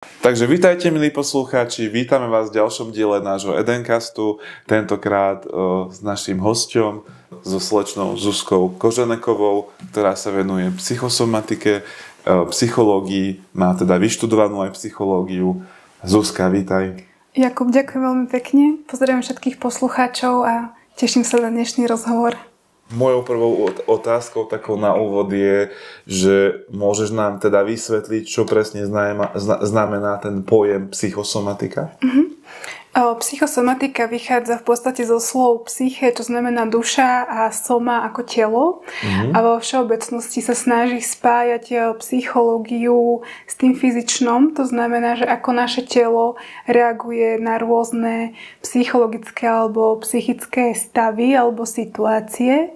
Takže vítajte, milí poslucháči, vítame vás v ďalšom diele nášho Edencastu, tentokrát s naším hosťom, so slečnou Zuzkou Koženekovou, ktorá sa venuje psychosomatike, psychológii, má teda vyštudovanú aj psychológiu. Zuzka, vítaj. Jakub, ďakujem veľmi pekne, pozdravujem všetkých poslucháčov a teším sa na dnešný rozhovor. Mojou prvou otázkou takou na úvod je, že môžeš nám teda vysvetliť, čo presne znamená ten pojem psychosomatika? Psychosomatika vychádza v podstate zo slov psyché, čo znamená duša, a soma ako telo. A vo všeobecnosti sa snaží spájať psychológiu s tým fyzičnom. To znamená, že ako naše telo reaguje na rôzne psychologické alebo psychické stavy alebo situácie.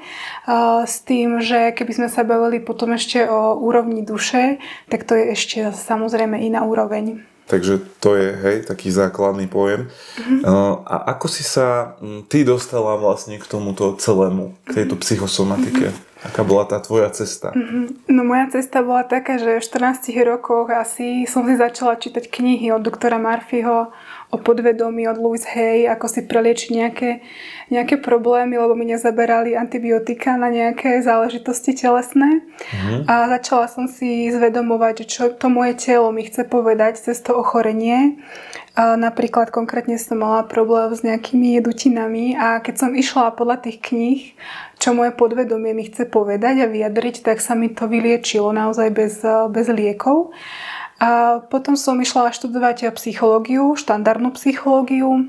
S tým, že keby sme sa bavili potom ešte o úrovni duše, tak to je ešte samozrejme iná úroveň. Takže to je, taký základný pojem. A ako si sa ty dostala vlastne k tomuto celému, k tejto psychosomatike? Aká bola tá tvoja cesta? No moja cesta bola taká, že v 14 rokoch asi som si začala čítať knihy od doktora Murphyho o podvedomí, od Louise Hay, ako si preliečiť nejaké problémy, lebo mi nezaberali antibiotika na nejaké záležitosti telesné. A začala som si zvedomovať, čo to moje telo mi chce povedať cez to ochorenie. Napríklad konkrétne som mala problém s nejakými jedutinami a keď som išla podľa tých kníh, čo moje podvedomie mi chce povedať a vyjadriť, tak sa mi to vyliečilo naozaj bez liekov. A potom som išla študovať psychológiu, štandardnú psychológiu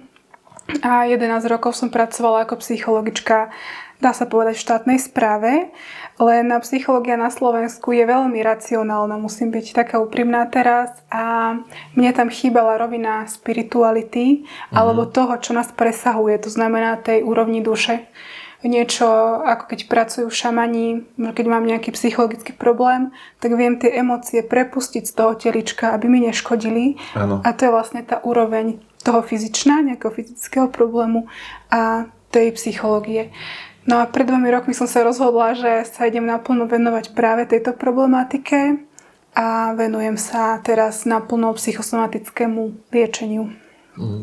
a 11 rokov som pracovala ako psychologička, dá sa povedať, v štátnej správe. Len psychológia na Slovensku je veľmi racionálna, musím byť taká úprimná teraz, a mne tam chýbala rovina spirituality alebo toho, čo nás presahuje, to znamená tej úrovni duše. Niečo, ako keď pracujú šamani, keď mám nejaký psychologický problém, tak viem tie emócie prepustiť z toho telička, aby mi neškodili. Áno. A to je vlastne tá úroveň toho fyzičná, nejakého fyzického problému a tej psychológie. No a pred 2 rokmi som sa rozhodla, že sa idem naplno venovať práve tejto problematike a venujem sa teraz naplno psychosomatickému liečeniu.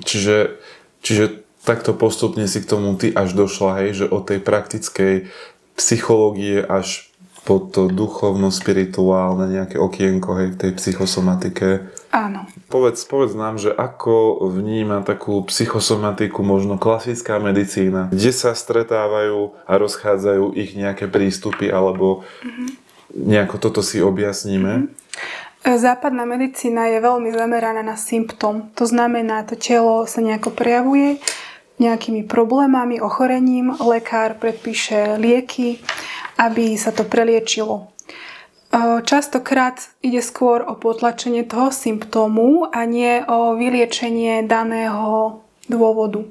Čiže takto postupne si k tomu ty až došla, že od tej praktickej psychológie až po to duchovno-spirituálne nejaké okienko, v tej psychosomatike. Áno. Povedz nám, že ako vníma takú psychosomatiku možno klasická medicína, kde sa stretávajú a rozchádzajú ich nejaké prístupy, alebo nejako toto si objasníme. Západná medicína je veľmi zameraná na symptóm. To znamená, to telo sa nejako prejavuje nejakými problémami, ochorením. Lekár predpíše lieky, aby sa to preliečilo. Častokrát ide skôr o potlačenie toho symptómu a nie o vyliečenie daného dôvodu.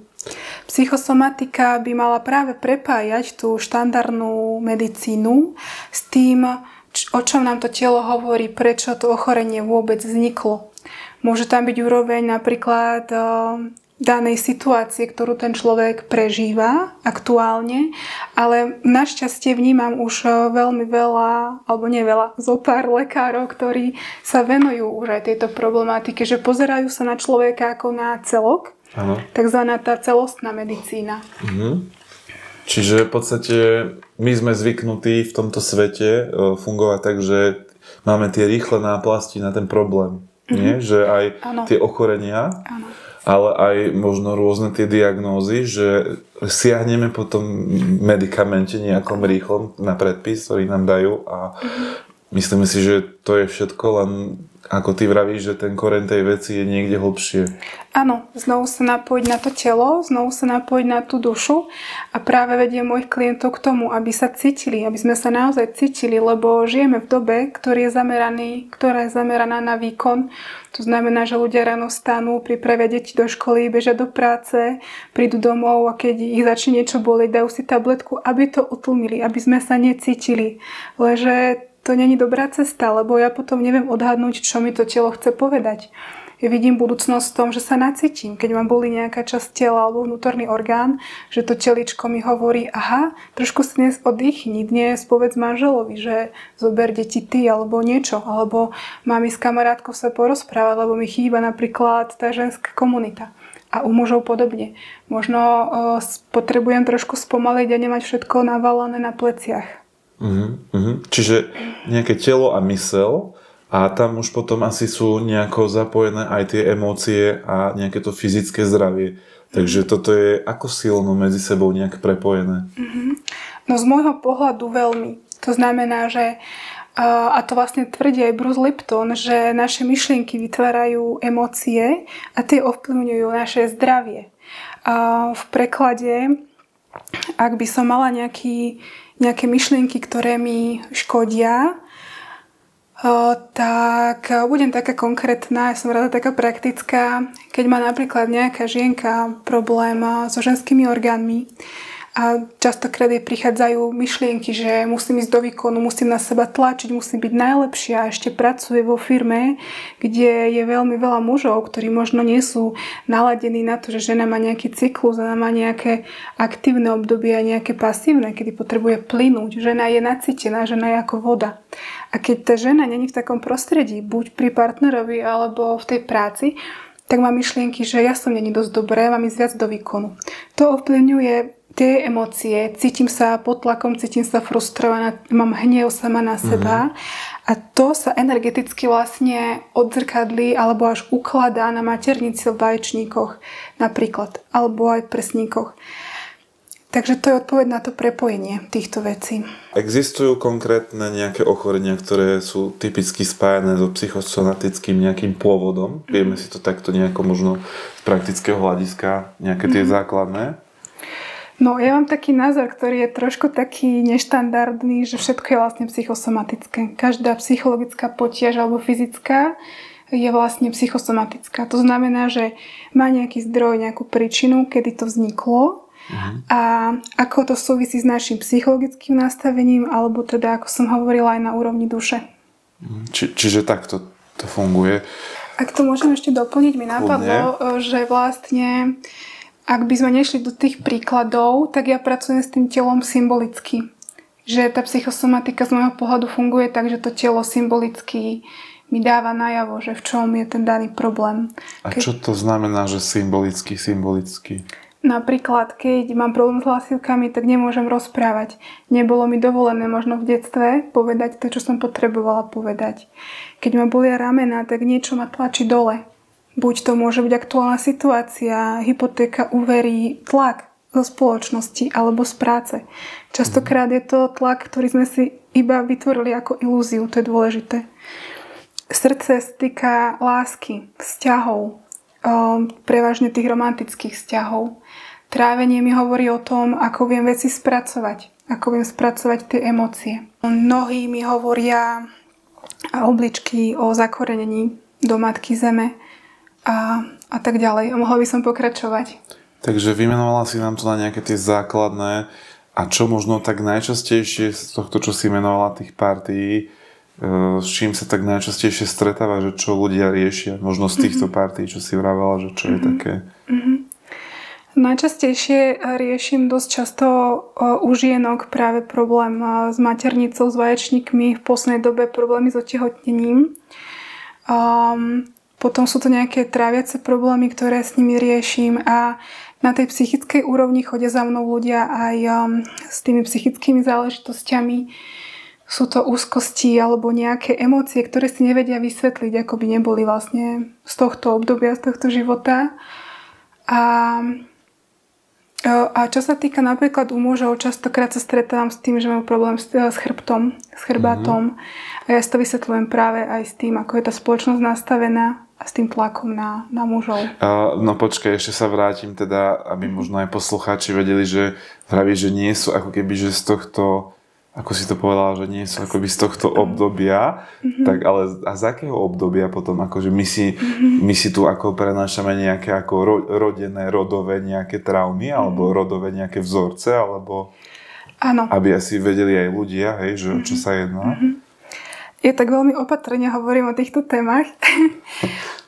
Psychosomatika by mala práve prepájať tú štandardnú medicínu s tým, o čom nám to telo hovorí, prečo to ochorenie vôbec vzniklo. Môže tam byť úroveň napríklad danej situácie, ktorú ten človek prežíva aktuálne, ale našťastie vnímam už veľmi veľa, alebo neveľa, zopár lekárov, ktorí sa venujú už aj tejto problematike, že pozerajú sa na človeka ako na celok, takzvaná tá celostná medicína. Čiže v podstate my sme zvyknutí v tomto svete fungovať tak, že máme tie rýchle náplasti na ten problém. Nie? Že aj tie ochorenia, ale aj možno rôzne tie diagnózy, že siahneme po tom medikamente nejakom rýchlom na predpis, ktorý nám dajú, a myslíme si, že to je všetko, len ako ty vravíš, že ten koreň tej veci je niekde hlbšie. Áno, znovu sa napojiť na to telo, znovu sa napojiť na tú dušu a práve vediem mojich klientov k tomu, aby sa cítili, aby sme sa naozaj cítili, lebo žijeme v dobe, ktorá je zameraná na výkon. To znamená, že ľudia ráno vstanú, pripravia deti do školy, bežia do práce, prídu domov a keď ich začne niečo bolieť, dajú si tabletku, aby to utlmili, aby sme sa necítili. Lenže to není dobrá cesta, lebo ja potom neviem odhadnúť, čo mi to telo chce povedať. Ja vidím budúcnosť v tom, že sa nacítim, keď ma bolí nejaká časť tela alebo vnútorný orgán, že to teličko mi hovorí, aha, trošku si dnes oddychni, dnes povedz manželovi, že zober deti ty alebo niečo, alebo mám ísť s kamarátkou sa porozprávať, lebo mi chýba napríklad tá ženská komunita. A u mužov podobne. Možno potrebujem trošku spomaliť a nemať všetko navalené na pleciach. Čiže nejaké telo a mysel a tam už potom asi sú nejako zapojené aj tie emócie a nejaké to fyzické zdravie. Takže toto je ako silno medzi sebou nejak prepojené? No z môjho pohľadu veľmi. To znamená, že a to vlastne tvrdí aj Bruce Lipton, že naše myšlienky vytvárajú emócie a tie ovplyvňujú naše zdravie. V preklade, ak by som mala nejaké myšlienky, ktoré mi škodia, tak budem taká konkrétna, ja som rada taká praktická. Keď má napríklad nejaká žienka problém so ženskými orgánmi, a častokrát jej prichádzajú myšlienky, že musím ísť do výkonu, musím na seba tlačiť, musím byť najlepšia a ešte pracuje vo firme, kde je veľmi veľa mužov, ktorí možno nie sú naladení na to, že žena má nejaký cyklus, ona má nejaké aktívne obdobie a nejaké pasívne, kedy potrebuje plynúť. Žena je nacítená, žena je ako voda. A keď tá žena není v takom prostredí, buď pri partnerovi alebo v tej práci, tak má myšlienky, že ja som není dosť dobré, mám ísť viac do výkonu. To ovplyvňuje tie emócie, cítim sa pod tlakom, cítim sa frustrovaná, mám hnev sama na seba a to sa energeticky vlastne odzrkadlí alebo až ukladá na maternici v vaječníkoch napríklad, alebo aj v prsníkoch. Takže to je odpoveď na to prepojenie týchto vecí. Existujú konkrétne nejaké ochorenia, ktoré sú typicky spájané so psychosomatickým nejakým pôvodom? Vieme si to takto nejako možno z praktického hľadiska, nejaké tie základné? No, ja mám taký názor, ktorý je trošku taký neštandardný, že všetko je vlastne psychosomatické. Každá psychologická potiaž alebo fyzická je vlastne psychosomatická. To znamená, že má nejaký zdroj, nejakú príčinu, kedy to vzniklo a ako to súvisí s našim psychologickým nastavením, alebo teda, ako som hovorila, aj na úrovni duše. Čiže takto to funguje. Ak to môžem ešte doplniť, mi napadlo, že vlastne ak by sme nešli do tých príkladov, tak ja pracujem s tým telom symbolicky. Že tá psychosomatika z môjho pohľadu funguje tak, že to telo symbolicky mi dáva najavo, že v čom je ten daný problém. A čo to znamená, že symbolicky? Napríklad, keď mám problém s hlasivkami, tak nemôžem rozprávať. Nebolo mi dovolené možno v detstve povedať to, čo som potrebovala povedať. Keď ma bolia ramena, tak niečo ma tlačí dole. Buď to môže byť aktuálna situácia, hypotéka, úvery, tlak zo spoločnosti alebo z práce. Častokrát je to tlak, ktorý sme si iba vytvorili ako ilúziu, to je dôležité. Srdce sa týka lásky, vzťahov, prevažne tých romantických vzťahov. Trávenie mi hovorí o tom, ako viem veci spracovať, ako viem spracovať tie emócie. Nohy mi hovoria a obličky o zakorenení do Matky Zeme a tak ďalej. A mohla by som pokračovať. Takže vymenovala si nám to na nejaké tie základné a čo možno tak najčastejšie z tohto, čo si menovala tých partií, s čím sa tak najčastejšie stretáva, že čo ľudia riešia možno z týchto partií, čo si vravala, že čo je také? Najčastejšie riešim dosť často u žienok práve problém s maternicou, s vaječníkmi, v poslednej dobe problémy s otehotnením. Potom sú to nejaké tráviace problémy, ktoré s nimi riešim a na tej psychickej úrovni chodia za mnou ľudia aj s tými psychickými záležitosťami. Sú to úzkosti alebo nejaké emócie, ktoré si nevedia vysvetliť, ako by neboli vlastne z tohto obdobia, z tohto života. A čo sa týka napríklad u mužov, častokrát sa stretávam s tým, že majú problém s chrbtom, s chrbátom. A ja si to vysvetľujem práve aj s tým, ako je tá spoločnosť nastavená a s tým tlakom na mužov. No počkaj, ešte sa vrátim teda, aby možno aj poslucháči vedeli, že vraví, že nie sú ako keby, že z tohto, ako si to povedala, že nie sú akoby z tohto obdobia, tak ale a z akého obdobia potom, akože my si tu ako prenášame nejaké ako rodené, rodové nejaké traumy, alebo rodové nejaké vzorce, alebo áno. Aby asi vedeli aj ľudia, hej, že o čo sa jedná. Ja tak veľmi opatrne hovorím o týchto témach,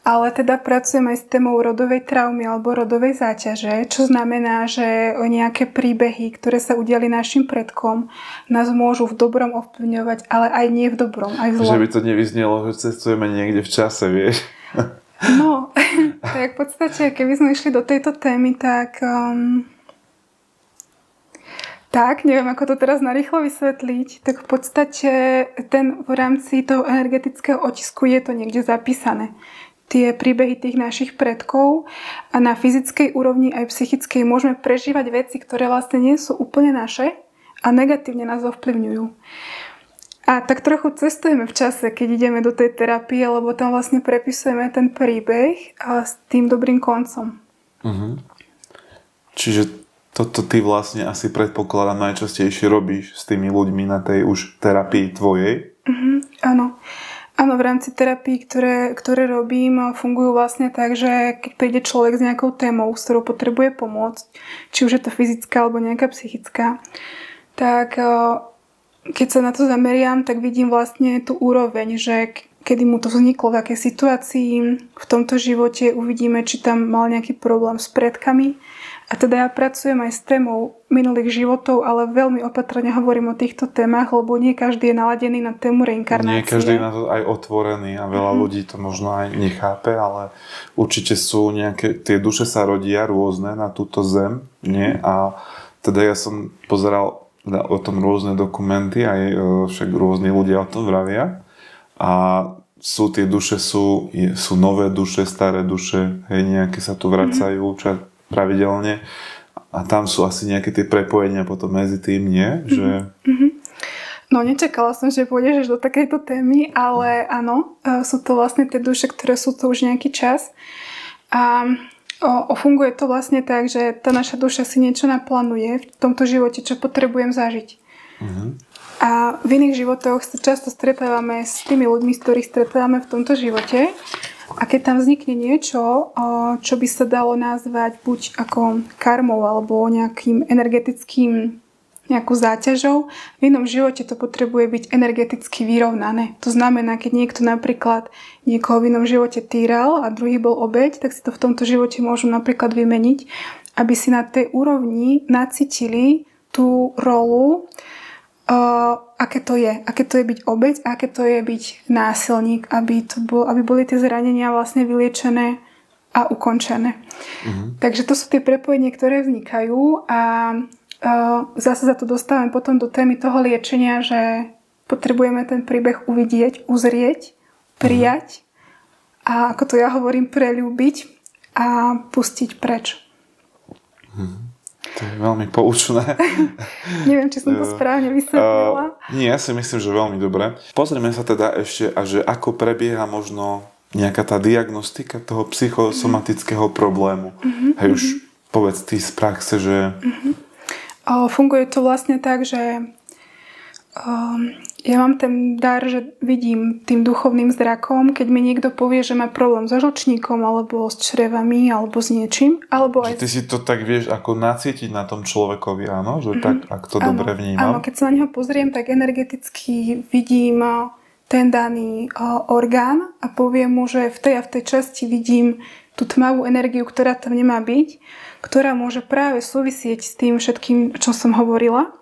ale teda pracujem aj s témou rodovej traumy alebo rodovej záťaže, čo znamená, že o nejaké príbehy, ktoré sa udiali našim predkom, nás môžu v dobrom ovplyvňovať, ale aj nie v dobrom, aj v zlom. Že by to nevyznelo, že cestujeme niekde v čase, vieš? No, tak v podstate, keby sme išli do tejto témy, tak neviem, ako to teraz narýchlo vysvetliť, tak v podstate v rámci toho energetického otisku je to niekde zapísané. Tie príbehy tých našich predkov a na fyzickej úrovni aj psychickej môžeme prežívať veci, ktoré vlastne nie sú úplne naše a negatívne nás ovplyvňujú. A tak trochu cestujeme v čase, keď ideme do tej terapie, lebo tam vlastne prepisujeme ten príbeh s tým dobrým koncom. Uh-huh. Čiže toto ty vlastne asi predpokladám najčastejšie robíš s tými ľuďmi na tej už terapii tvojej? Áno. Áno, v rámci terapií, ktoré robím, fungujú vlastne tak, že keď príde človek s nejakou témou, s ktorou potrebuje pomôcť, či už je to fyzická alebo nejaká psychická, tak keď sa na to zameriam, tak vidím vlastne tú úroveň, že kedy mu to vzniklo, v akej situácii v tomto živote, uvidíme, či tam mal nejaký problém s predkami. A teda ja pracujem aj s témou minulých životov, ale veľmi opatrne hovorím o týchto témach, lebo nie každý je naladený na tému reinkarnácie. Nie každý je na to aj otvorený a veľa ľudí to možno aj nechápe, ale určite sú nejaké, tie duše sa rodia rôzne na túto zem, nie? A teda ja som pozeral o tom rôzne dokumenty, aj však rôzni ľudia o tom vravia. A tie duše sú nové duše, staré duše, hej, nejaké sa tu vracajú pravidelne a tam sú asi nejaké tie prepojenia potom medzi tým, nie? Že... No nečakala som, že pôjdeš do takejto témy, ale áno, sú to vlastne tie duše, ktoré sú to už nejaký čas a funguje to vlastne tak, že tá naša duša si niečo naplánuje v tomto živote, čo potrebujem zažiť. A v iných životoch sa často stretávame s tými ľuďmi, s ktorých stretávame v tomto živote. A keď tam vznikne niečo, čo by sa dalo nazvať buď ako karmou alebo nejakým energetickým nejakou záťažou, v inom živote to potrebuje byť energeticky vyrovnané. To znamená, keď niekto napríklad niekoho v inom živote týral a druhý bol obeť, tak si to v tomto živote môžu napríklad vymeniť, aby si na tej úrovni nacítili tú rolu, aké to je byť obeť a aké to je byť násilník, aby boli tie zranenia vlastne vyliečené a ukončené. Takže to sú tie prepojenia, ktoré vznikajú a zase za to dostávame potom do témy toho liečenia, že potrebujeme ten príbeh uvidieť, uzrieť, prijať a ako to ja hovorím, preľúbiť a pustiť preč. To je veľmi poučné. Neviem, či som to správne vysvetlila. Nie, ja si myslím, že veľmi dobre. Pozrieme sa teda ešte, že ako prebieha možno nejaká tá diagnostika toho psychosomatického problému. Hej, už povedz ty z praxe, že... Funguje to vlastne tak, že ja mám ten dar, že vidím tým duchovným zrakom, keď mi niekto povie, že má problém so žlčníkom, alebo s črevami, alebo s niečím. Alebo aj... Ty si to tak vieš ako nacítiť na tom človekovi, áno? Že tak, ak to dobre vnímam. Áno, keď sa na neho pozriem, tak energeticky vidím ten daný orgán a poviem mu, že v tej a v tej časti vidím tú tmavú energiu, ktorá tam nemá byť, ktorá môže práve súvisieť s tým všetkým, čo som hovorila.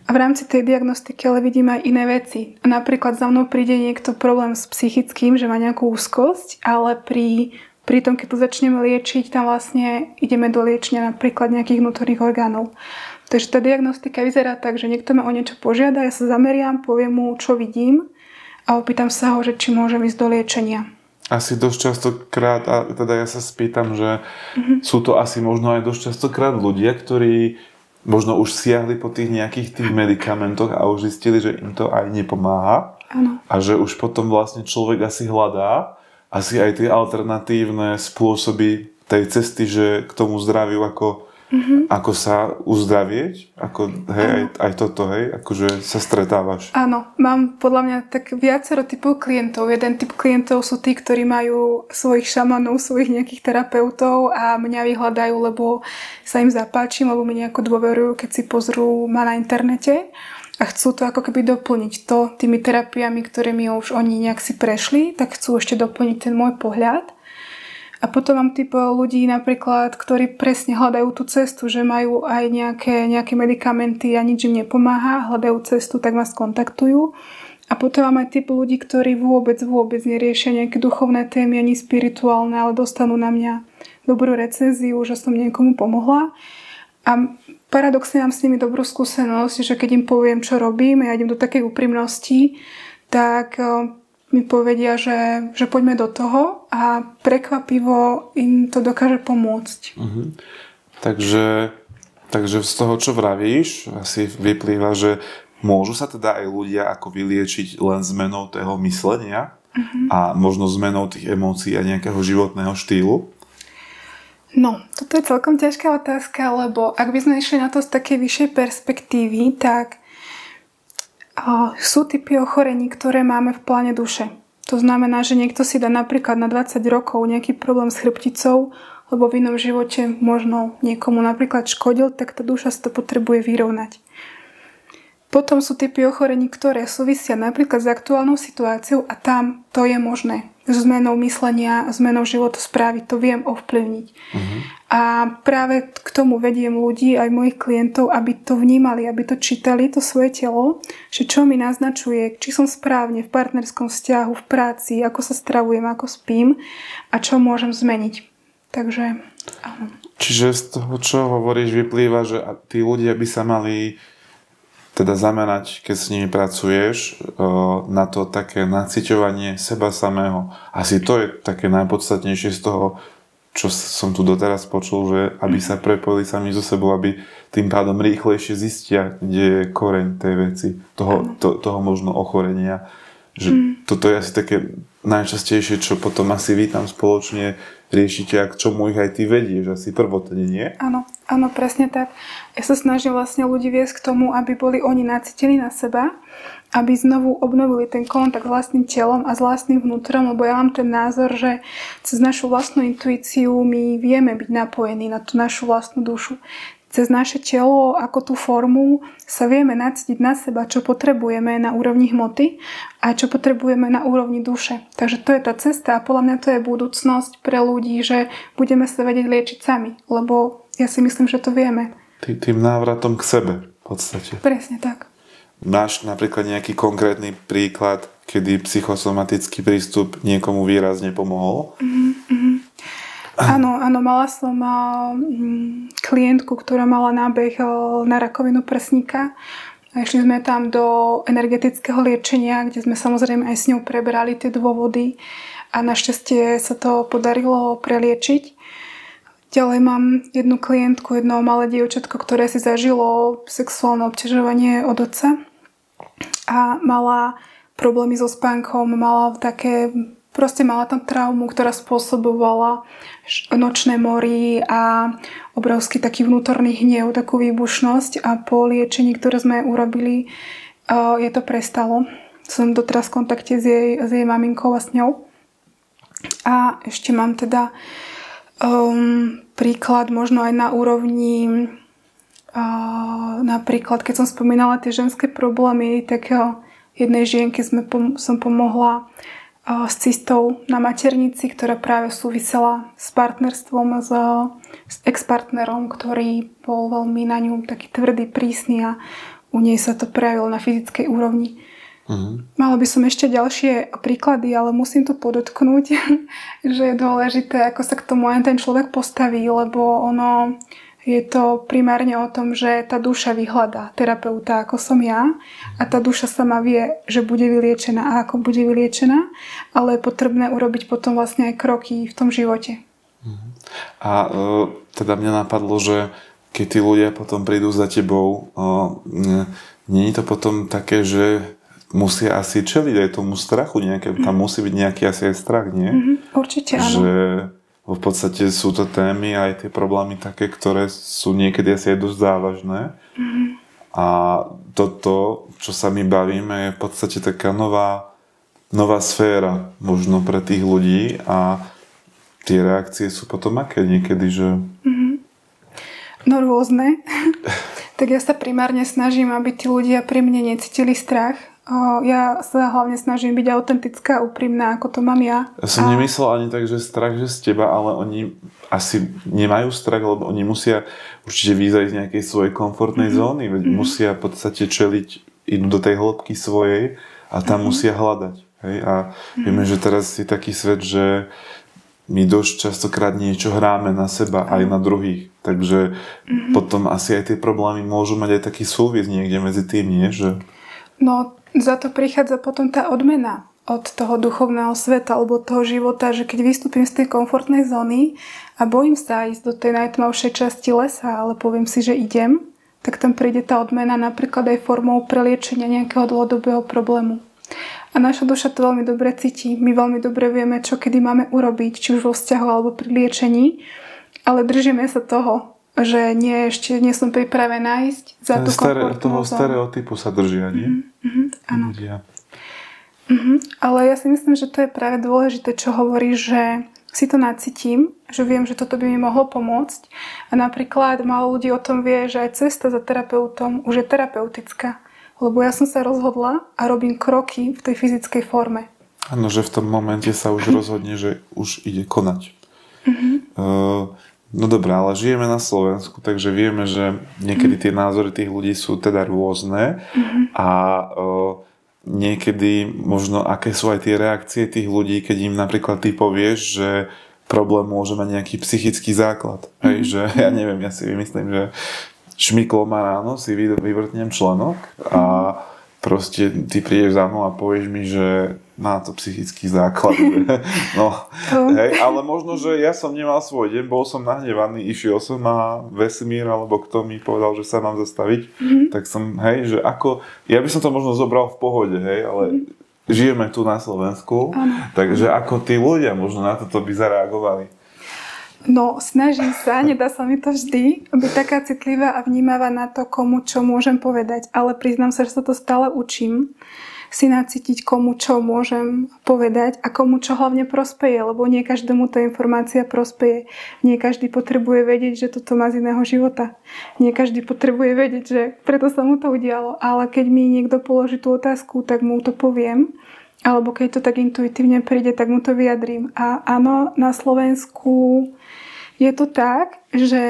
A v rámci tej diagnostiky ale vidím aj iné veci. Napríklad za mnou príde niekto problém s psychickým, že má nejakú úzkosť, ale pri tom, keď to začneme liečiť, tam vlastne ideme do liečenia napríklad nejakých vnútorných orgánov. Takže tá diagnostika vyzerá tak, že niekto ma o niečo požiada, ja sa zameriam, poviem mu, čo vidím a opýtam sa ho, že či môžem ísť do liečenia. Asi dosť častokrát, a teda ja sa spýtam, že sú to asi možno aj dosť častokrát ľudia, ktorí možno už siahli po tých nejakých tých medikamentoch a už zistili, že im to aj nepomáha. Áno. A že už potom vlastne človek asi hľadá asi aj tie alternatívne spôsoby tej cesty, že k tomu zdraviu ako sa uzdravieť, aj toto, hej, akože sa stretávaš. Áno, mám podľa mňa tak viacero typov klientov. Jeden typ klientov sú tí, ktorí majú svojich šamanov, svojich nejakých terapeutov a mňa vyhľadajú, lebo sa im zapáčim, lebo mi nejako dôverujú, keď si pozrú ma na internete a chcú to ako keby doplniť to tými terapiami, ktorými už oni nejak si prešli, tak chcú ešte doplniť ten môj pohľad. A potom mám typ ľudí napríklad, ktorí presne hľadajú tú cestu, že majú aj nejaké medikamenty a nič im nepomáha, hľadajú cestu, tak ma skontaktujú. A potom mám aj typ ľudí, ktorí vôbec neriešia nejaké duchovné témy, ani spirituálne, ale dostanú na mňa dobrú recenziu, že som niekomu pomohla. A paradoxne mám s nimi dobrú skúsenosť, že keď im poviem, čo robím, ja idem do takej úprimnosti, tak mi povedia, že poďme do toho a prekvapivo im to dokáže pomôcť. Uh-huh. Takže z toho, čo vravíš, asi vyplýva, že môžu sa teda aj ľudia ako vyliečiť len zmenou toho myslenia a možno zmenou tých emócií a nejakého životného štýlu? No, toto je celkom ťažká otázka, lebo ak by sme išli na to z takej vyššej perspektívy, tak sú typy ochorení, ktoré máme v pláne duše. To znamená, že niekto si dá napríklad na 20 rokov nejaký problém s chrbticou, lebo v inom živote možno niekomu napríklad škodil, tak tá duša si to potrebuje vyrovnať. Potom sú typy ochorení, ktoré súvisia napríklad s aktuálnou situáciou a tam to je možné. Zmenou myslenia, zmenou životosprávy to viem ovplyvniť. Uh-huh. A práve k tomu vediem ľudí, aj mojich klientov, aby to vnímali, aby to čítali, to svoje telo, že čo mi naznačuje, či som správne v partnerskom vzťahu, v práci, ako sa stravujem, ako spím a čo môžem zmeniť. Takže áno. Čiže z toho, čo hovoríš, vyplýva, že tí ľudia by sa mali teda zamerať, keď s nimi pracuješ, na to také naciťovanie seba samého. Asi to je také najpodstatnejšie z toho, čo som tu doteraz počul, že aby sa prepojili sami so sebou, aby tým pádom rýchlejšie zistia, kde je koreň tej veci, toho možno ochorenia. Že toto je asi také najčastejšie, čo potom asi vy tam spoločne riešite a k čomu ich aj ty vedieš, asi prvotne, nie? Áno, presne tak. Ja sa snažím vlastne ľudí viesť k tomu, aby boli oni nacítení na seba, aby znovu obnovili ten kontakt s vlastným telom a s vlastným vnútrom, lebo ja mám ten názor, že cez našu vlastnú intuíciu my vieme byť napojení na tú našu vlastnú dušu. Cez naše telo, ako tú formu, sa vieme nacítiť na seba, čo potrebujeme na úrovni hmoty a čo potrebujeme na úrovni duše. Takže to je tá cesta a podľa mňa to je budúcnosť pre ľudí, že budeme sa vedieť liečiť sami, lebo ja si myslím, že to vieme. Tým návratom k sebe v podstate. Presne tak. Máš napríklad nejaký konkrétny príklad, kedy psychosomatický prístup niekomu výrazne pomohol? Áno, mala som klientku, ktorá mala nábeh na rakovinu prsníka. A išli sme tam do energetického liečenia, kde sme samozrejme aj s ňou prebrali tie dôvody a našťastie sa to podarilo preliečiť. Ďalej mám jednu klientku, jedno malé dievčatko, ktoré si zažilo sexuálne obťažovanie od otca a mala problémy so spánkom, mala tam traumu, ktorá spôsobovala nočné mory a obrovský taký vnútorný hnev, takú výbušnosť a po liečení, ktoré sme urobili, je to prestalo. Som doteraz v kontakte s jej maminkou a s ňou. A ešte mám teda príklad možno aj na úrovni napríklad, keď som spomínala tie ženské problémy, tak jednej žienke som pomohla s cystou na maternici, ktorá práve súvisela s partnerstvom s ex-partnerom, ktorý bol veľmi na ňu taký tvrdý, prísny a u nej sa to prejavilo na fyzickej úrovni. Mala by som ešte ďalšie príklady, ale musím tu podotknúť, že je dôležité, ako sa k tomu aj ten človek postaví, lebo je to primárne o tom, že tá duša vyhľadá terapeuta, ako som ja, a tá duša sama vie, že bude vyliečená a ako bude vyliečená, ale je potrebné urobiť potom vlastne aj kroky v tom živote. A teda mňa napadlo, že keď tí ľudia potom prídu za tebou, nie je to potom také, že musia asi čeliť aj tomu strachu tam musí byť nejaký asi aj strach, nie? Určite áno. Že v podstate sú to témy aj tie problémy také, ktoré sú niekedy asi aj dosť závažné. A toto, čo sa my bavíme, je v podstate taká nová sféra možno pre tých ľudí a tie reakcie sú potom aké niekedy, že... No rôzne. Tak ja sa primárne snažím, aby tí ľudia pri mne necítili strach, Ja sa hlavne snažím byť autentická, úprimná, ako to mám ja. Ja som nemyslel ani tak, že strach, že z teba, ale oni asi nemajú strach, lebo oni musia určite vyzrieť z nejakej svojej komfortnej zóny, veď musia v podstate čeliť, idú do tej hĺbky svojej a tam musia hľadať. Hej? A vieme, že teraz je taký svet, že my dosť častokrát niečo hráme na seba aj na druhých. Takže potom asi aj tie problémy môžu mať aj taký súvis niekde medzi tým, nie? Že... No, za to prichádza potom tá odmena od toho duchovného sveta alebo toho života, že keď vystúpim z tej komfortnej zóny a bojím sa ísť do tej najtmavšej časti lesa, ale poviem si, že idem, tak tam príde tá odmena napríklad aj formou preliečenia nejakého dlhodobého problému. A naša duša to veľmi dobre cíti. My veľmi dobre vieme, čo kedy máme urobiť, či už vo vzťahu alebo pri liečení, ale držíme sa toho, že ešte nie som pripravená ísť za tú komfortnú toho stereotypu sa držia, nie? Áno. Ale ja si myslím, že to je práve dôležité, čo hovoríš, že si to nacítim, že viem, že toto by mi mohlo pomôcť. A napríklad málo ľudí o tom vie, že aj cesta za terapeutom už je terapeutická. Lebo ja som sa rozhodla a robím kroky v tej fyzickej forme. Áno, že v tom momente sa už rozhodne, že už ide konať. No dobré, ale žijeme na Slovensku, takže vieme, že niekedy tie názory tých ľudí sú teda rôzne a niekedy možno aké sú aj tie reakcie tých ľudí, keď im napríklad ty povieš, že problém môže mať nejaký psychický základ. Hej, že ja neviem, ja si vymyslím, že šmyklo ma ráno, si vyvrtnem členok a proste ty prídeš za mnou a povieš mi, že má to psychický základ. No, hej, ale možno, že ja som nemal svoj deň, bol som nahnevaný, išiel som na vesmír, alebo kto mi povedal, že sa mám zastaviť, tak som, hej, že ako, ja by som to možno zobral v pohode, hej, ale žijeme tu na Slovensku, takže ako tí ľudia možno na toto by zareagovali. No, snažím sa, nedá sa mi to vždy, byť taká citlivá a vnímavá na to, komu čo môžem povedať. Ale priznám sa, že sa to stále učím. Si nacítiť, komu čo môžem povedať a komu čo hlavne prospeje, lebo nie každému tá informácia prospeje. Nie každý potrebuje vedieť, že toto má z iného života. Nie každý potrebuje vedieť, že preto sa mu to udialo. Ale keď mi niekto položí tú otázku, tak mu to poviem. Alebo keď to tak intuitívne príde, tak mu to vyjadrím. A áno, na Slovensku je to tak, že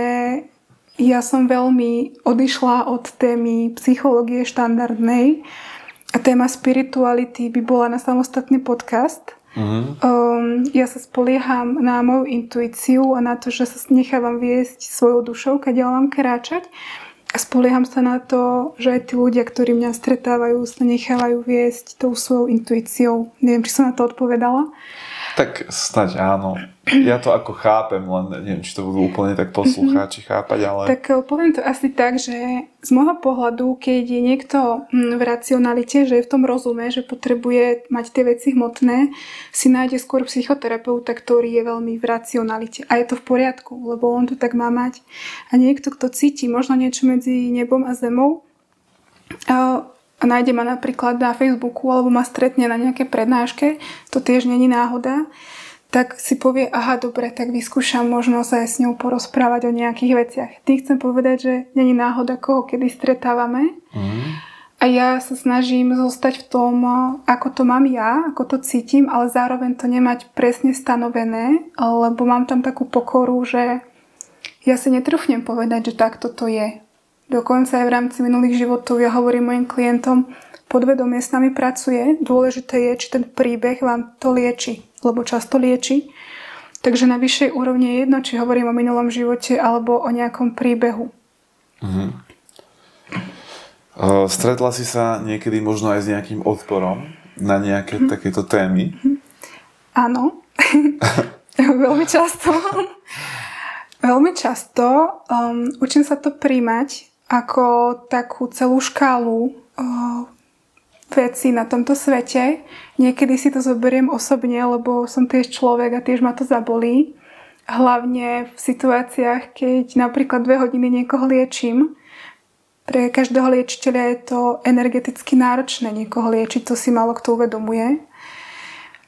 ja som veľmi odišla od témy psychológie štandardnej a téma spirituality by bola na samostatný podcast. Ja sa spolieham na moju intuíciu a na to, že sa nechávam viesť svojou dušou, keď ja mám kráčať. A spolieham sa na to, že aj tí ľudia, ktorí mňa stretávajú, sa nechávajú viesť tou svojou intuíciou. Neviem, či som na to odpovedala. Tak snáď áno. Ja to ako chápem, len neviem, či to budú úplne tak poslucháči chápať, ale... Tak poviem to asi tak, že z môjho pohľadu, keď je niekto v racionalite, že je v tom rozume, že potrebuje mať tie veci hmotné, si nájde skôr psychoterapeuta, ktorý je veľmi v racionalite. A je to v poriadku, lebo on to tak má mať. A niekto, kto cíti možno niečo medzi nebom a zemou, a nájde ma napríklad na Facebooku alebo ma stretne na nejaké prednáške, to tiež není náhoda, tak si povie, aha, dobre, tak vyskúšam možno sa aj s ňou porozprávať o nejakých veciach. Tým chcem povedať, že není náhoda, koho kedy stretávame. A ja sa snažím zostať v tom, ako to mám ja, ako to cítim, ale zároveň to nemať presne stanovené, lebo mám tam takú pokoru, že ja si netrúfnem povedať, že takto to je. Dokonca aj v rámci minulých životov ja hovorím mojim klientom, podvedomie s nami pracuje, dôležité je, či ten príbeh vám to lieči, lebo často lieči. Takže na vyššej úrovni je jedno, či hovorím o minulom živote alebo o nejakom príbehu. Stretla si sa niekedy možno aj s nejakým odporom na nejaké takéto témy? Áno, veľmi často. Veľmi často učím sa to príjmať ako takú celú škálu veci na tomto svete. Niekedy si to zoberiem osobne, lebo som tiež človek a tiež ma to zabolí. Hlavne v situáciách, keď napríklad 2 hodiny niekoho liečím. Pre každého liečiteľa je to energeticky náročné niekoho liečiť, to si málo kto uvedomuje.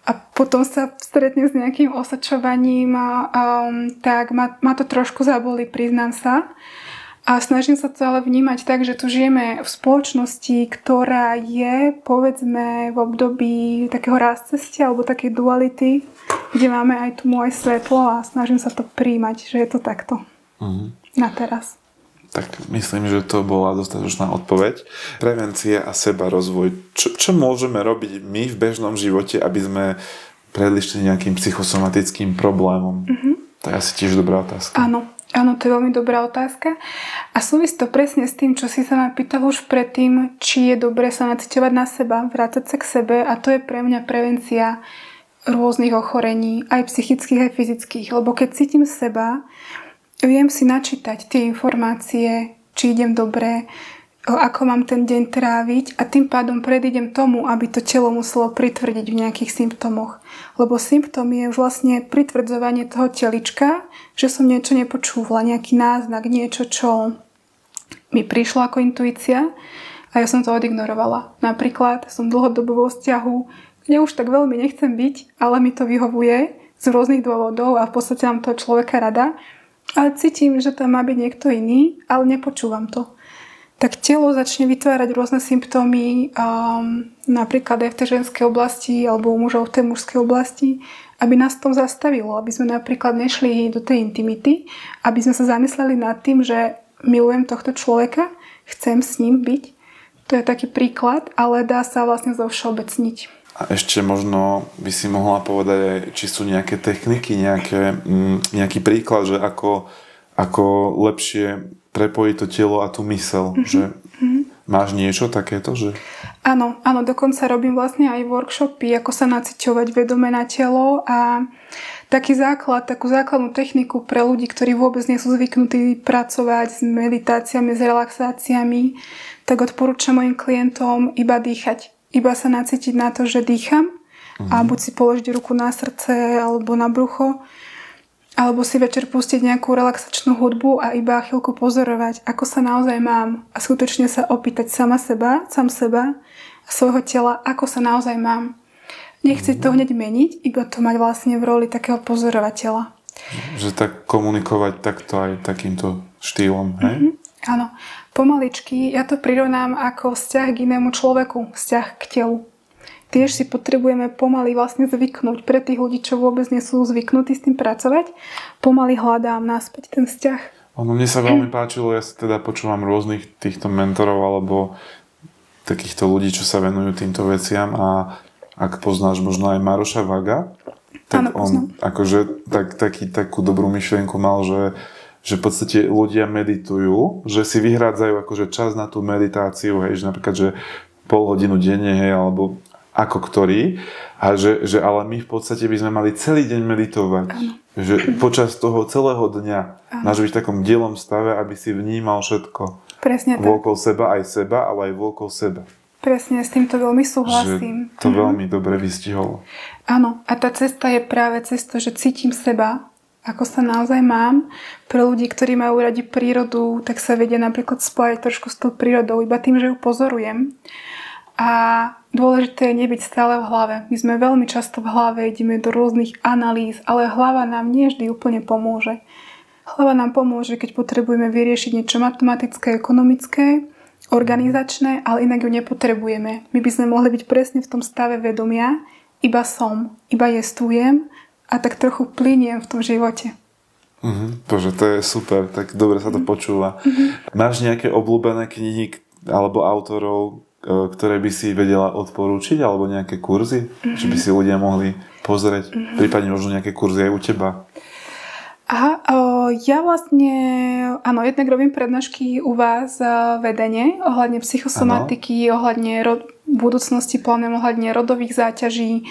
A potom sa stretnem s nejakým osočovaním, tak ma to trošku zabolí, priznám sa. A snažím sa to ale vnímať tak, že tu žijeme v spoločnosti, ktorá je, povedzme, v období takého rázcestia alebo takej duality, kde máme aj tmu, aj svetlo a snažím sa to príjmať, že je to takto. Na teraz. Tak myslím, že to bola dostatočná odpoveď. Prevencia a sebarozvoj. Čo môžeme robiť my v bežnom živote, aby sme predišli nejakým psychosomatickým problémom? To je asi tiež dobrá otázka. Áno, to je veľmi dobrá otázka. A súvisí to presne s tým, čo si sa ma pýtal už predtým, či je dobré sa naciťovať na seba, vrácať sa k sebe. A to je pre mňa prevencia rôznych ochorení, aj psychických, aj fyzických. Lebo keď cítim seba, viem si načítať tie informácie, či idem dobre, ako mám ten deň tráviť a tým pádom predídem tomu, aby to telo muselo pritvrdiť v nejakých symptómoch. Lebo symptóm je už vlastne pritvrdzovanie toho telička, že som niečo nepočúvala, nejaký náznak, niečo, čo mi prišlo ako intuícia a ja som to odignorovala. Napríklad som dlhodobo vo vzťahu, kde už tak veľmi nechcem byť, ale mi to vyhovuje z rôznych dôvodov a v podstate mám toho človeka rada, ale cítim, že tam má byť niekto iný, ale nepočúvam to. Tak telo začne vytvárať rôzne symptómy, napríklad aj v tej ženskej oblasti alebo u mužov v tej mužskej oblasti, aby nás tom zastavilo, aby sme napríklad nešli do tej intimity, aby sme sa zamysleli nad tým, že milujem tohto človeka, chcem s ním byť. To je taký príklad, ale dá sa vlastne zovšeobecniť. A ešte možno by si mohla povedať, či sú nejaké techniky, nejaký príklad, že ako lepšie prepojiť to telo a tú myseľ. Že máš niečo takéto? Že... Áno, dokonca robím vlastne aj workshopy, ako sa naciťovať vedome na telo a takú základnú techniku pre ľudí, ktorí vôbec nie sú zvyknutí pracovať s meditáciami, s relaxáciami, tak odporúčam mojim klientom iba dýchať. Iba sa nacítiť na to, že dýcham a buď si položiť ruku na srdce alebo na brucho, alebo si večer pustiť nejakú relaxačnú hudbu a iba chvíľku pozorovať, ako sa naozaj mám a skutočne sa opýtať sám seba a svojho tela, ako sa naozaj mám. Nechcieť to hneď meniť, iba to mať vlastne v roli takého pozorovateľa. Že tak komunikovať takto aj takýmto štýlom, hej? Áno. Pomaličky, ja to prirovnám ako vzťah k inému človeku, vzťah k telu. Tiež si potrebujeme pomaly vlastne zvyknúť. Pre tých ľudí, čo vôbec nie sú zvyknutí s tým pracovať, pomaly hľadám naspäť ten vzťah. Mne sa veľmi páčilo, ja si teda počúvam rôznych týchto mentorov alebo takýchto ľudí, čo sa venujú týmto veciam a ak poznáš možno aj Maroša Vaga, tak on akože takú dobrú myšlienku mal, že v podstate ľudia meditujú, že si vyhrádzajú akože čas na tú meditáciu, hej, že napríklad, že pol hodinu denne, hej, alebo ako ktorý, a že ale my v podstate by sme mali celý deň meditovať. Ano. Že počas toho celého dňa máš byť v takom dielom stave, aby si vnímal všetko. Presne tak. Vôkol seba, ale aj vôkol seba. Presne, s týmto veľmi súhlasím. Že to veľmi dobre vystiholo. Áno, a tá cesta je práve cesta, že cítim seba, ako sa naozaj mám. Pre ľudí, ktorí majú radi prírodu, tak sa vedia napríklad spájať trošku s tou prírodou, iba tým, že ju pozorujem. A dôležité je nebyť stále v hlave. My sme veľmi často v hlave, ideme do rôznych analýz, ale hlava nám nie vždy úplne pomôže. Hlava nám pomôže, keď potrebujeme vyriešiť niečo matematické, ekonomické, organizačné, ale inak ju nepotrebujeme. My by sme mohli byť presne v tom stave vedomia, iba jestvujem a tak trochu plyniem v tom živote. Bože, to je super, tak dobre sa to počúva. Máš nejaké obľúbené knihy alebo autorov, ktoré by si vedela odporúčiť, alebo nejaké kurzy, že by si ľudia mohli pozrieť, prípadne možno nejaké kurzy aj u teba? Ja vlastne, jednak robím prednášky u vás vedenie ohľadne psychosomatiky, ohľadne budúcnosti, plánujem ohľadne rodových záťaží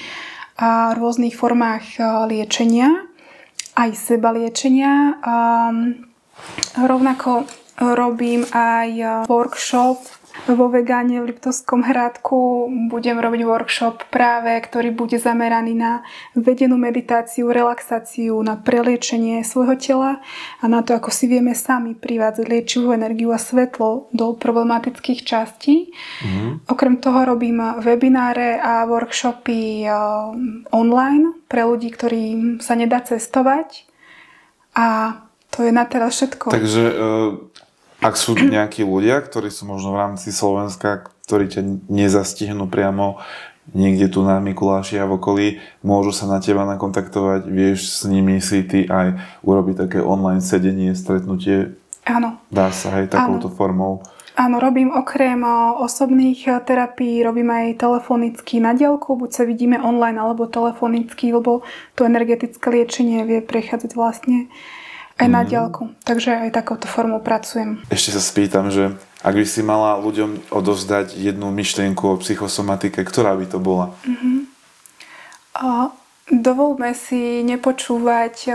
a rôznych formách liečenia, aj sebaliečenia. Rovnako robím aj workshop vo Vegáne v Liptovskom Hrádku. Budem robiť workshop práve, ktorý bude zameraný na vedenú meditáciu, relaxáciu, na preliečenie svojho tela a na to, ako si vieme sami privádzať liečivú energiu a svetlo do problematických častí. Okrem toho robím webináre a workshopy online pre ľudí, ktorým sa nedá cestovať. A to je na teraz všetko. Takže Ak sú nejakí ľudia, ktorí sú možno v rámci Slovenska, ktorí ťa nezastihnú priamo niekde tu na Mikuláši a v okolí, môžu sa na teba nakontaktovať, vieš s nimi si ty aj urobiť také online sedenie, stretnutie? Áno. Dá sa aj takouto formou? Áno, robím okrem osobných terapií, robím aj telefonicky na diaľku, buď sa vidíme online alebo telefonicky, lebo to energetické liečenie vie prechádzať vlastne aj na diaľku. Takže aj takouto formou pracujem. Ešte sa spýtam, že ak by si mala ľuďom odovzdať jednu myšlienku o psychosomatike, ktorá by to bola? Dovolme si nepočúvať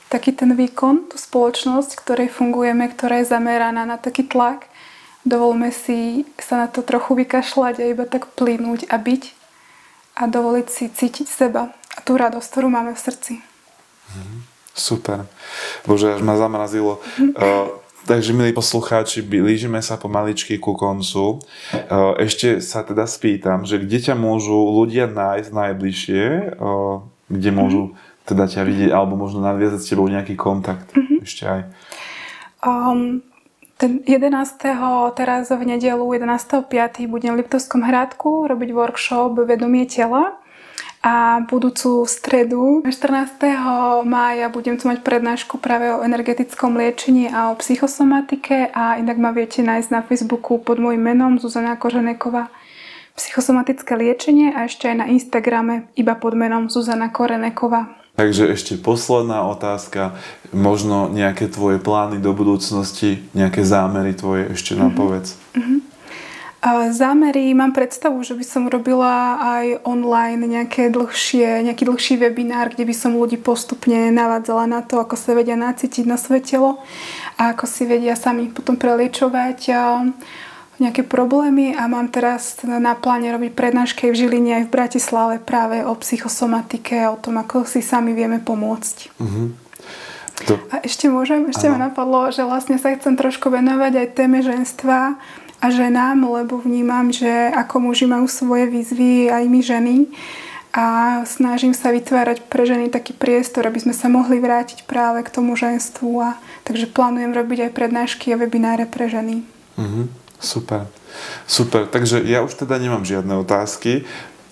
taký ten výkon, tú spoločnosť, v ktorej fungujeme, ktorá je zameraná na taký tlak. Dovolme si sa na to trochu vykašľať a iba tak plynúť a byť a dovoliť si cítiť seba a tú radosť, ktorú máme v srdci. Super. Bože, až ma zamrazilo. Takže, milí poslucháči, blížime sa pomaličky ku koncu. Ešte sa teda spýtam, že kde ťa môžu ľudia nájsť najbližšie, kde môžu teda ťa vidieť, alebo možno nadviazať s tebou nejaký kontakt ešte aj. Ten 11. teraz v nedelu 11.5. budem v Liptovskom Hrádku robiť workshop Vedomie tela. A budúcu stredu, 14. mája, budem tu mať prednášku práve o energetickom liečení a o psychosomatike a inak ma viete nájsť na Facebooku pod môjim menom Zuzana Kořeneková psychosomatické liečenie a ešte aj na Instagrame iba pod menom Zuzana Kořeneková. Takže ešte posledná otázka, možno nejaké tvoje plány do budúcnosti, nejaké zámery tvoje ešte nám povedz. Zámery, mám predstavu, že by som robila aj online nejaký dlhší webinár, kde by som ľudí postupne navádzala na to, ako sa vedia nacítiť na svoje telo a ako si vedia sami potom preliečovať nejaké problémy a mám teraz na pláne robiť prednášky v Žiline aj v Bratislave práve o psychosomatike a o tom, ako si sami vieme pomôcť. A ešte ma napadlo, že vlastne sa chcem trošku venovať aj téme ženstva a ženám, lebo vnímam, že ako muži majú svoje výzvy, aj my ženy. A snažím sa vytvárať pre ženy taký priestor, aby sme sa mohli vrátiť práve k tomu ženstvu. Takže plánujem robiť aj prednášky a webináre pre ženy. Super. Super. Takže ja už teda nemám žiadne otázky.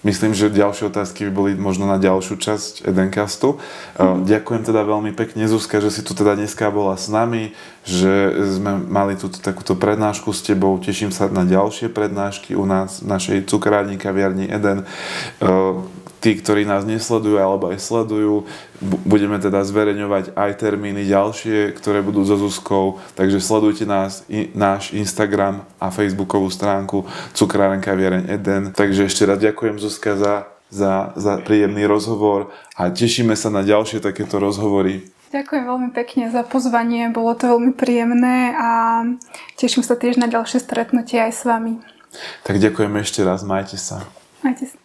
Myslím, že ďalšie otázky by boli možno na ďalšiu časť Edencastu. Ďakujem teda veľmi pekne, Zuzka, že si tu teda dneska bola s nami, že sme mali túto takúto prednášku s tebou. Teším sa na ďalšie prednášky u nás v našej cukrárni kaviarni Eden. Tí, ktorí nás nesledujú alebo aj sledujú, budeme teda zverejňovať aj termíny ďalšie, ktoré budú so Zuzkou, takže sledujte nás, náš Instagram a Facebookovú stránku Cukráren kaviareň Eden. Takže ešte raz ďakujem, Zuzka, za príjemný rozhovor a tešíme sa na ďalšie takéto rozhovory. Ďakujem veľmi pekne za pozvanie, bolo to veľmi príjemné a teším sa tiež na ďalšie stretnutie aj s vami. Tak ďakujem ešte raz, majte sa. Majte sa.